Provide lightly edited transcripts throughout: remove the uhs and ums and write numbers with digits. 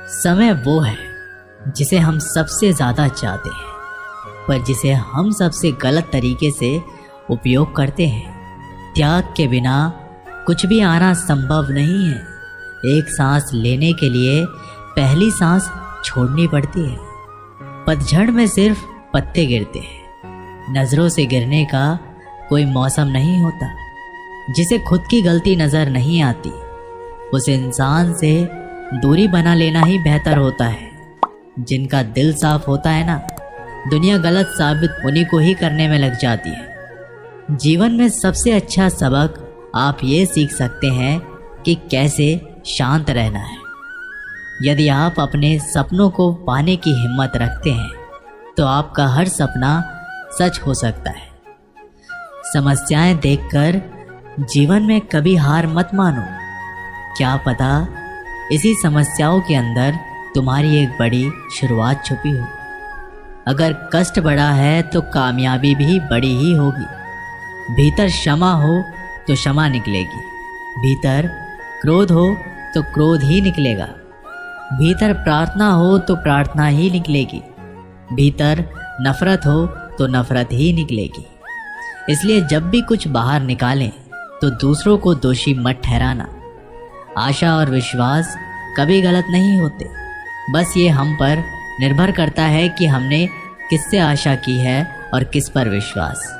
समय वो है जिसे हम सबसे ज़्यादा चाहते हैं, पर जिसे हम सबसे गलत तरीके से उपयोग करते हैं। त्याग के बिना कुछ भी आना संभव नहीं है। एक सांस लेने के लिए पहली सांस छोड़नी पड़ती है। पतझड़ में सिर्फ पत्ते गिरते हैं। नज़रों से गिरने का कोई मौसम नहीं होता। जिसे खुद की गलती नज़र नहीं आती, उस इंसान से दूरी बना लेना ही बेहतर होता है। जिनका दिल साफ होता है ना, दुनिया गलत साबित उन्हीं को ही करने में लग जाती है। जीवन में सबसे अच्छा सबक आप ये सीख सकते हैं कि कैसे शांत रहना है। यदि आप अपने सपनों को पाने की हिम्मत रखते हैं तो आपका हर सपना सच हो सकता है। समस्याएं देखकर जीवन में कभी हार मत मानो। क्या पता इसी समस्याओं के अंदर तुम्हारी एक बड़ी शुरुआत छुपी हो। अगर कष्ट बड़ा है तो कामयाबी भी बड़ी ही होगी। भीतर क्षमा हो तो क्षमा निकलेगी। भीतर क्रोध हो तो क्रोध ही निकलेगा। भीतर प्रार्थना हो तो प्रार्थना ही निकलेगी। भीतर नफरत हो तो नफरत ही निकलेगी। इसलिए जब भी कुछ बाहर निकालें तो दूसरों को दोषी मत ठहराना। आशा और विश्वास कभी गलत नहीं होते। बस ये हम पर निर्भर करता है कि हमने किससे आशा की है और किस पर विश्वास।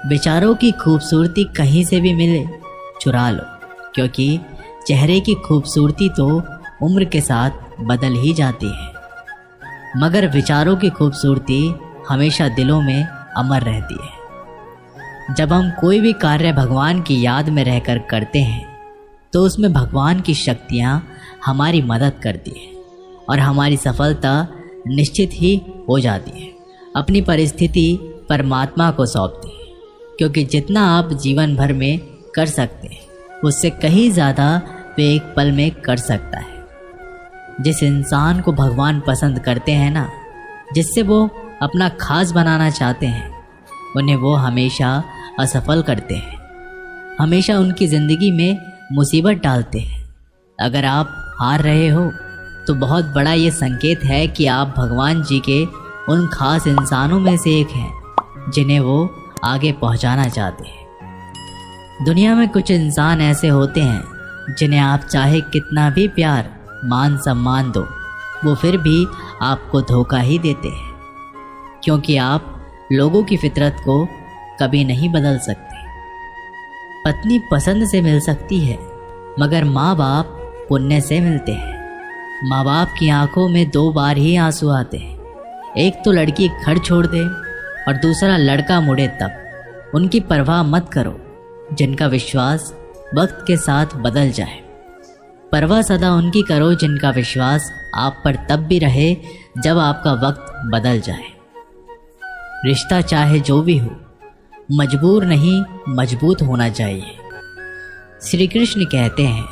विचारों की खूबसूरती कहीं से भी मिले चुरा लो, क्योंकि चेहरे की खूबसूरती तो उम्र के साथ बदल ही जाती है, मगर विचारों की खूबसूरती हमेशा दिलों में अमर रहती है। जब हम कोई भी कार्य भगवान की याद में रहकर करते हैं तो उसमें भगवान की शक्तियाँ हमारी मदद करती हैं और हमारी सफलता निश्चित ही हो जाती है। अपनी परिस्थिति परमात्मा को सौंपती है, क्योंकि जितना आप जीवन भर में कर सकते हैं उससे कहीं ज़्यादा वे एक पल में कर सकता है। जिस इंसान को भगवान पसंद करते हैं ना, जिससे वो अपना खास बनाना चाहते हैं, उन्हें वो हमेशा असफल करते हैं, हमेशा उनकी ज़िंदगी में मुसीबत डालते हैं। अगर आप हार रहे हो तो बहुत बड़ा ये संकेत है कि आप भगवान जी के उन खास इंसानों में से एक हैं जिन्हें वो आगे पहुंचाना चाहते हैं। दुनिया में कुछ इंसान ऐसे होते हैं जिन्हें आप चाहे कितना भी प्यार मान सम्मान दो, वो फिर भी आपको धोखा ही देते हैं, क्योंकि आप लोगों की फितरत को कभी नहीं बदल सकते। पत्नी पसंद से मिल सकती है, मगर माँ बाप पुण्य से मिलते हैं। माँ बाप की आंखों में 2 बार ही आंसू आते हैं। एक तो लड़की घर छोड़ दे और दूसरा लड़का मुड़े तब। उनकी परवाह मत करो जिनका विश्वास वक्त के साथ बदल जाए। परवाह सदा उनकी करो जिनका विश्वास आप पर तब भी रहे जब आपका वक्त बदल जाए। रिश्ता चाहे जो भी हो, मजबूर नहीं मजबूत होना चाहिए। श्री कृष्ण कहते हैं,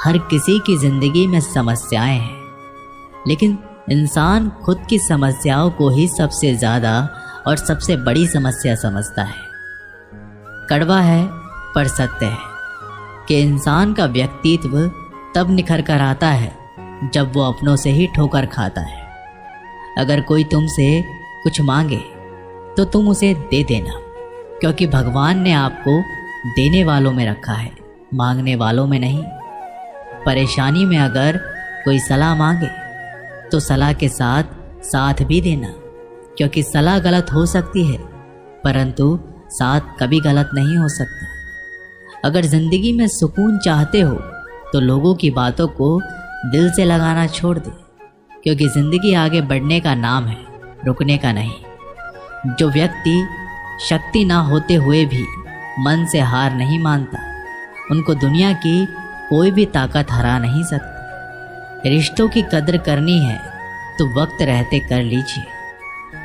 हर किसी की ज़िंदगी में समस्याएं हैं, लेकिन इंसान खुद की समस्याओं को ही सबसे ज़्यादा और सबसे बड़ी समस्या समझता है। कड़वा है पर सत्य है कि इंसान का व्यक्तित्व तब निखर कर आता है जब वो अपनों से ही ठोकर खाता है। अगर कोई तुमसे कुछ मांगे तो तुम उसे दे देना, क्योंकि भगवान ने आपको देने वालों में रखा है, मांगने वालों में नहीं। परेशानी में अगर कोई सलाह मांगे तो सलाह के साथ साथ भी देना, क्योंकि सलाह गलत हो सकती है परंतु साथ कभी गलत नहीं हो सकता। अगर ज़िंदगी में सुकून चाहते हो तो लोगों की बातों को दिल से लगाना छोड़ दे, क्योंकि ज़िंदगी आगे बढ़ने का नाम है, रुकने का नहीं। जो व्यक्ति शक्ति ना होते हुए भी मन से हार नहीं मानता, उनको दुनिया की कोई भी ताकत हरा नहीं सकती। रिश्तों की कदर करनी है तो वक्त रहते कर लीजिए,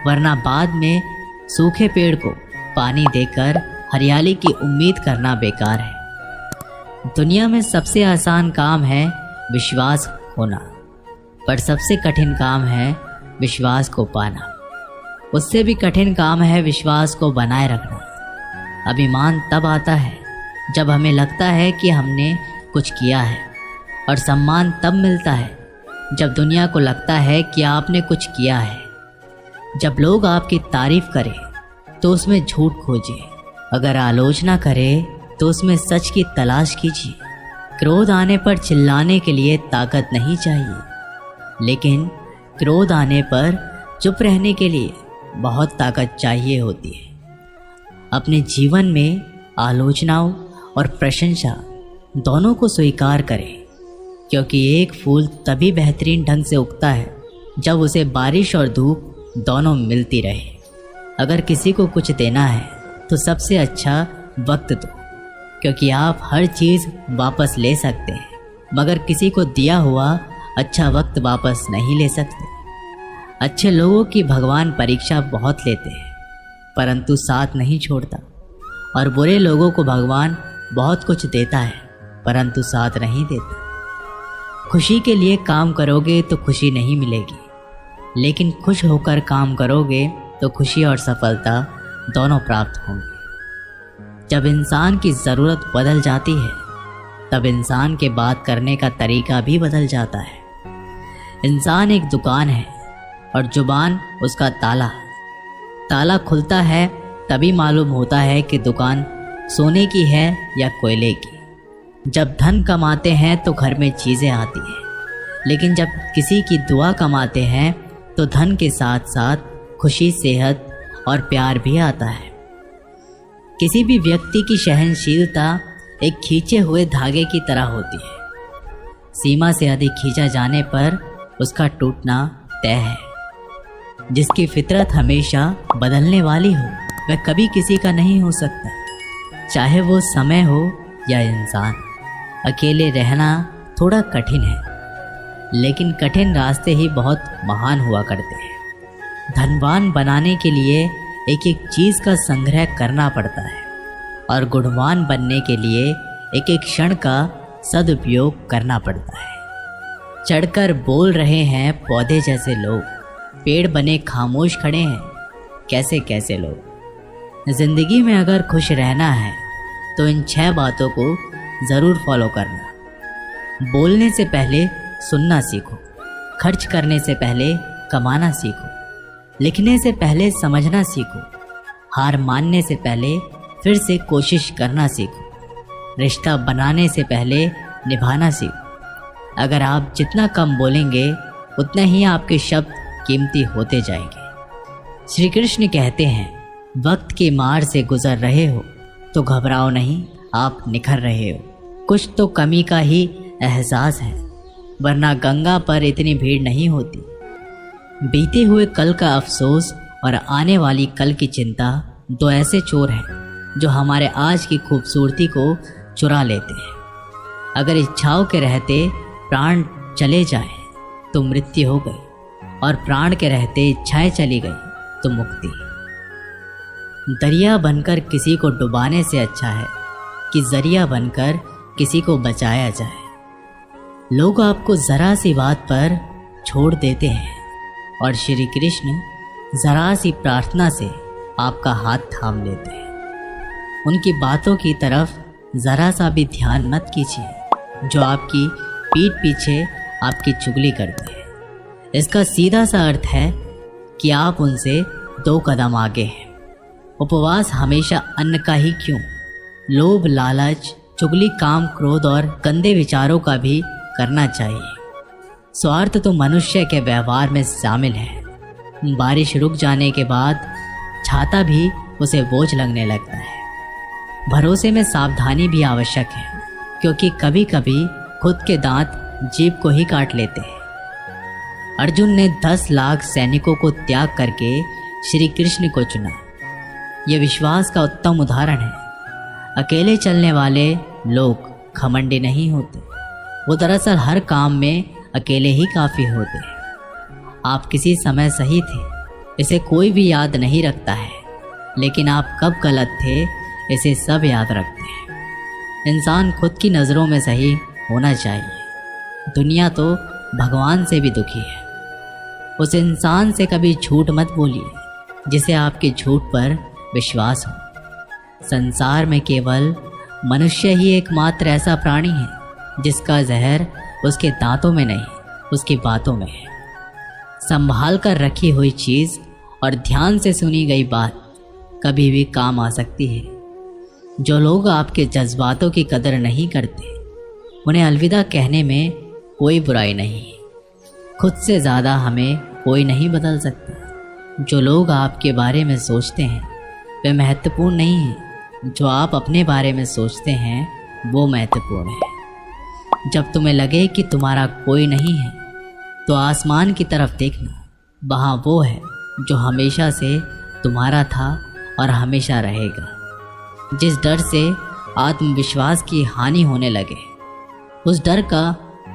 वरना बाद में सूखे पेड़ को पानी देकर हरियाली की उम्मीद करना बेकार है। दुनिया में सबसे आसान काम है विश्वास होना, पर सबसे कठिन काम है विश्वास को पाना। उससे भी कठिन काम है विश्वास को बनाए रखना। अभिमान तब आता है जब हमें लगता है कि हमने कुछ किया है, और सम्मान तब मिलता है जब दुनिया को लगता है कि आपने कुछ किया है, जब लोग आपकी तारीफ करें तो उसमें झूठ खोजिए, अगर आलोचना करें तो उसमें सच की तलाश कीजिए। क्रोध आने पर चिल्लाने के लिए ताकत नहीं चाहिए, लेकिन क्रोध आने पर चुप रहने के लिए बहुत ताकत चाहिए होती है। अपने जीवन में आलोचनाओं और प्रशंसा दोनों को स्वीकार करें, क्योंकि एक फूल तभी बेहतरीन ढंग से उगता है जब उसे बारिश और धूप दोनों मिलती रहे। अगर किसी को कुछ देना है तो सबसे अच्छा वक्त दो, क्योंकि आप हर चीज़ वापस ले सकते हैं, मगर किसी को दिया हुआ अच्छा वक्त वापस नहीं ले सकते। अच्छे लोगों की भगवान परीक्षा बहुत लेते हैं, परंतु साथ नहीं छोड़ता, और बुरे लोगों को भगवान बहुत कुछ देता है, परंतु साथ नहीं देता। खुशी के लिए काम करोगे तो खुशी नहीं मिलेगी, लेकिन खुश होकर काम करोगे तो खुशी और सफलता दोनों प्राप्त होंगी। जब इंसान की ज़रूरत बदल जाती है, तब इंसान के बात करने का तरीका भी बदल जाता है। इंसान एक दुकान है और जुबान उसका ताला। ताला खुलता है तभी मालूम होता है कि दुकान सोने की है या कोयले की। जब धन कमाते हैं तो घर में चीज़ें आती हैं, लेकिन जब किसी की दुआ कमाते हैं तो धन के साथ साथ खुशी, सेहत और प्यार भी आता है। किसी भी व्यक्ति की सहनशीलता एक खींचे हुए धागे की तरह होती है। सीमा से अधिक खींचा जाने पर उसका टूटना तय है। जिसकी फितरत हमेशा बदलने वाली हो, वह कभी किसी का नहीं हो सकता, चाहे वो समय हो या इंसान। अकेले रहना थोड़ा कठिन है, लेकिन कठिन रास्ते ही बहुत महान हुआ करते हैं। धनवान बनाने के लिए एक एक चीज़ का संग्रह करना पड़ता है, और गुणवान बनने के लिए एक एक क्षण का सदुपयोग करना पड़ता है। चढ़कर बोल रहे हैं पौधे जैसे लोग, पेड़ बने खामोश खड़े हैं कैसे कैसे लोग। जिंदगी में अगर खुश रहना है तो इन 6 बातों को ज़रूर फॉलो करना। बोलने से पहले सुनना सीखो, खर्च करने से पहले कमाना सीखो, लिखने से पहले समझना सीखो, हार मानने से पहले फिर से कोशिश करना सीखो, रिश्ता बनाने से पहले निभाना सीखो। अगर आप जितना कम बोलेंगे उतना ही आपके शब्द कीमती होते जाएंगे। श्री कृष्ण कहते हैं, वक्त की मार से गुजर रहे हो तो घबराओ नहीं, आप निखर रहे हो। कुछ तो कमी का ही एहसास है, वरना गंगा पर इतनी भीड़ नहीं होती। बीते हुए कल का अफसोस और आने वाली कल की चिंता 2 ऐसे चोर हैं जो हमारे आज की खूबसूरती को चुरा लेते हैं। अगर इच्छाओं के रहते प्राण चले जाए तो मृत्यु हो गई, और प्राण के रहते इच्छाएं चली गई तो मुक्ति। दरिया बनकर किसी को डुबाने से अच्छा है कि जरिया बनकर किसी को बचाया जाए। लोग आपको ज़रा सी बात पर छोड़ देते हैं, और श्री कृष्ण ज़रा सी प्रार्थना से आपका हाथ थाम लेते हैं। उनकी बातों की तरफ ज़रा सा भी ध्यान मत कीजिए जो आपकी पीठ पीछे आपकी चुगली करते हैं। इसका सीधा सा अर्थ है कि आप उनसे 2 कदम आगे हैं। उपवास हमेशा अन्न का ही क्यों, लोभ, लालच, चुगली, काम, क्रोध और गंदे विचारों का भी करना चाहिए। स्वार्थ तो मनुष्य के व्यवहार में शामिल है। बारिश रुक जाने के बाद छाता भी उसे बोझ लगने लगता है। भरोसे में सावधानी भी आवश्यक है, क्योंकि कभी कभी खुद के दांत जीभ को ही काट लेते हैं। अर्जुन ने 10 लाख सैनिकों को त्याग करके श्री कृष्ण को चुना। यह विश्वास का उत्तम उदाहरण है। अकेले चलने वाले लोग घमंडी नहीं होते, वो दरअसल हर काम में अकेले ही काफ़ी होते हैं। आप किसी समय सही थे, इसे कोई भी याद नहीं रखता है, लेकिन आप कब गलत थे इसे सब याद रखते हैं। इंसान खुद की नज़रों में सही होना चाहिए। दुनिया तो भगवान से भी दुखी है। उस इंसान से कभी झूठ मत बोलिए जिसे आपके झूठ पर विश्वास हो। संसार में केवल मनुष्य ही एकमात्र ऐसा प्राणी है जिसका जहर उसके दांतों में नहीं उसकी बातों में है। संभाल कर रखी हुई चीज़ और ध्यान से सुनी गई बात कभी भी काम आ सकती है। जो लोग आपके जज्बातों की कदर नहीं करते, उन्हें अलविदा कहने में कोई बुराई नहीं। खुद से ज़्यादा हमें कोई नहीं बदल सकता। जो लोग आपके बारे में सोचते हैं वे महत्वपूर्ण नहीं हैं, जो आप अपने बारे में सोचते हैं वो महत्वपूर्ण है। जब तुम्हें लगे कि तुम्हारा कोई नहीं है तो आसमान की तरफ देखना, वहाँ वो है जो हमेशा से तुम्हारा था और हमेशा रहेगा। जिस डर से आत्मविश्वास की हानि होने लगे, उस डर का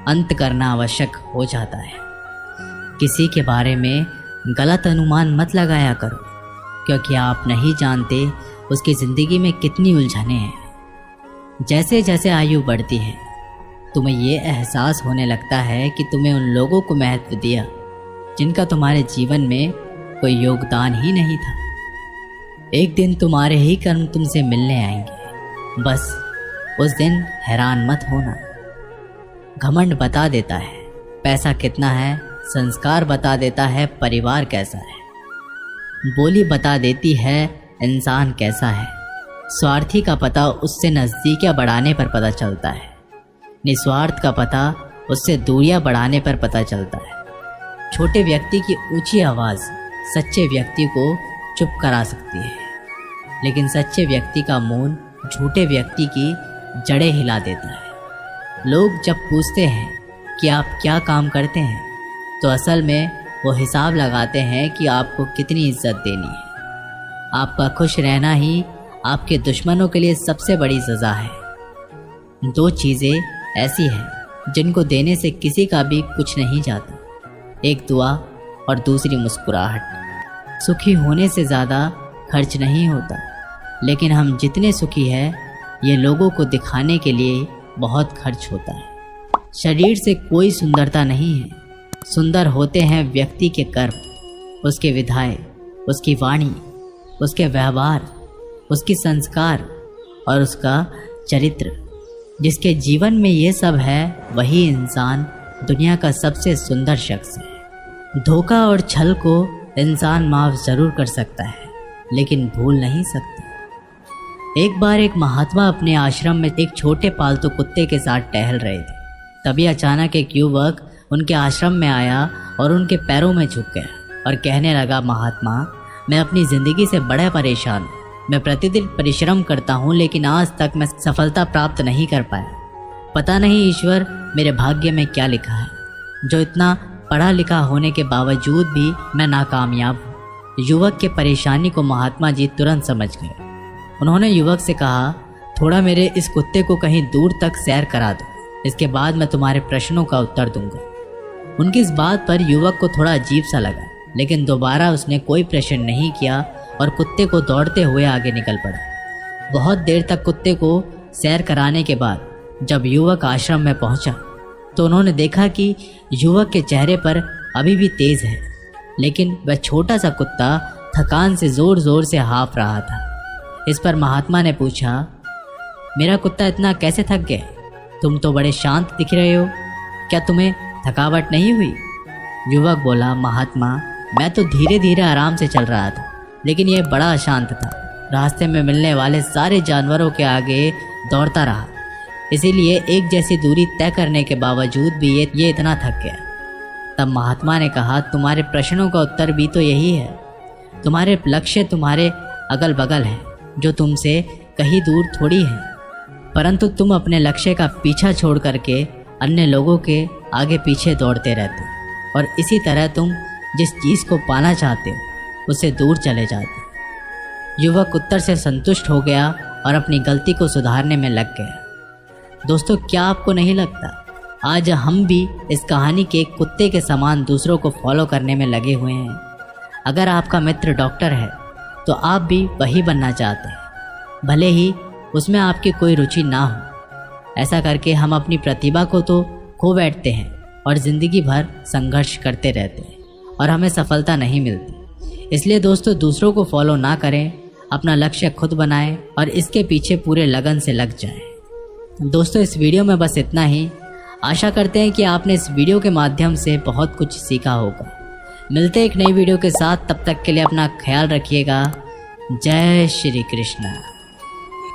अंत करना आवश्यक हो जाता है। किसी के बारे में गलत अनुमान मत लगाया करो, क्योंकि आप नहीं जानते उसकी ज़िंदगी में कितनी उलझनें हैं। जैसे जैसे आयु बढ़ती है, तुम्हें ये एहसास होने लगता है कि तुम्हें उन लोगों को महत्व दिया जिनका तुम्हारे जीवन में कोई योगदान ही नहीं था। एक दिन तुम्हारे ही कर्म तुमसे मिलने आएंगे। बस उस दिन हैरान मत होना। घमंड बता देता है पैसा कितना है, संस्कार बता देता है परिवार कैसा है, बोली बता देती है इंसान कैसा है। स्वार्थी का पता उससे नज़दीकियाँ बढ़ाने पर पता चलता है, निस्वार्थ का पता उससे दूरियां बढ़ाने पर पता चलता है। छोटे व्यक्ति की ऊंची आवाज़ सच्चे व्यक्ति को चुप करा सकती है, लेकिन सच्चे व्यक्ति का मौन झूठे व्यक्ति की जड़ें हिला देता है। लोग जब पूछते हैं कि आप क्या काम करते हैं, तो असल में वो हिसाब लगाते हैं कि आपको कितनी इज्जत देनी है। आपका खुश रहना ही आपके दुश्मनों के लिए सबसे बड़ी सज़ा है। दो चीज़ें ऐसी है जिनको देने से किसी का भी कुछ नहीं जाता, एक दुआ और दूसरी मुस्कुराहट। सुखी होने से ज़्यादा खर्च नहीं होता, लेकिन हम जितने सुखी हैं ये लोगों को दिखाने के लिए बहुत खर्च होता है। शरीर से कोई सुंदरता नहीं है, सुंदर होते हैं व्यक्ति के कर्म, उसके विधायें, उसकी वाणी, उसके व्यवहार, उसकी संस्कार और उसका चरित्र। जिसके जीवन में ये सब है वही इंसान दुनिया का सबसे सुंदर शख्स है। धोखा और छल को इंसान माफ़ ज़रूर कर सकता है, लेकिन भूल नहीं सकता। एक बार एक महात्मा अपने आश्रम में एक छोटे पालतू कुत्ते के साथ टहल रहे थे। तभी अचानक एक युवक उनके आश्रम में आया और उनके पैरों में झुक गया और कहने लगा, महात्मा, मैं अपनी ज़िंदगी से बड़ा परेशान हूँ। मैं प्रतिदिन परिश्रम करता हूँ, लेकिन आज तक मैं सफलता प्राप्त नहीं कर पाया। पता नहीं ईश्वर मेरे भाग्य में क्या लिखा है, जो इतना पढ़ा लिखा होने के बावजूद भी मैं नाकामयाब हूँ। युवक के परेशानी को महात्मा जी तुरंत समझ गए। उन्होंने युवक से कहा, थोड़ा मेरे इस कुत्ते को कहीं दूर तक सैर करा दो, इसके बाद मैं तुम्हारे प्रश्नों का उत्तर दूंगा। उनकी इस बात पर युवक को थोड़ा अजीब सा लगा, लेकिन दोबारा उसने कोई प्रश्न नहीं किया और कुत्ते को दौड़ते हुए आगे निकल पड़ा। बहुत देर तक कुत्ते को सैर कराने के बाद जब युवक आश्रम में पहुंचा, तो उन्होंने देखा कि युवक के चेहरे पर अभी भी तेज है, लेकिन वह छोटा सा कुत्ता थकान से ज़ोर ज़ोर से हाँफ रहा था। इस पर महात्मा ने पूछा, मेरा कुत्ता इतना कैसे थक गया? तुम तो बड़े शांत दिख रहे हो, क्या तुम्हें थकावट नहीं हुई? युवक बोला, महात्मा, मैं तो धीरे धीरे आराम से चल रहा था, लेकिन यह बड़ा अशांत था। रास्ते में मिलने वाले सारे जानवरों के आगे दौड़ता रहा, इसीलिए एक जैसी दूरी तय करने के बावजूद भी ये इतना थक गया। तब महात्मा ने कहा, तुम्हारे प्रश्नों का उत्तर भी तो यही है। तुम्हारे लक्ष्य तुम्हारे अगल बगल हैं, जो तुमसे कहीं दूर थोड़ी हैं, परंतु तुम अपने लक्ष्य का पीछा छोड़ करके अन्य लोगों के आगे पीछे दौड़ते रहते हो, और इसी तरह तुम जिस चीज़ को पाना चाहते हो उससे दूर चले जाते हो। युवक उत्तर से संतुष्ट हो गया और अपनी गलती को सुधारने में लग गया। दोस्तों, क्या आपको नहीं लगता आज हम भी इस कहानी के कुत्ते के समान दूसरों को फॉलो करने में लगे हुए हैं? अगर आपका मित्र डॉक्टर है तो आप भी वही बनना चाहते हैं, भले ही उसमें आपकी कोई रुचि ना हो। ऐसा करके हम अपनी प्रतिभा को तो खो बैठते हैं और ज़िंदगी भर संघर्ष करते रहते हैं और हमें सफलता नहीं मिलती। इसलिए दोस्तों, दूसरों को फॉलो ना करें, अपना लक्ष्य खुद बनाएं और इसके पीछे पूरे लगन से लग जाएं। दोस्तों, इस वीडियो में बस इतना ही। आशा करते हैं कि आपने इस वीडियो के माध्यम से बहुत कुछ सीखा होगा। मिलते हैं एक नई वीडियो के साथ, तब तक के लिए अपना ख्याल रखिएगा। जय श्री कृष्ण।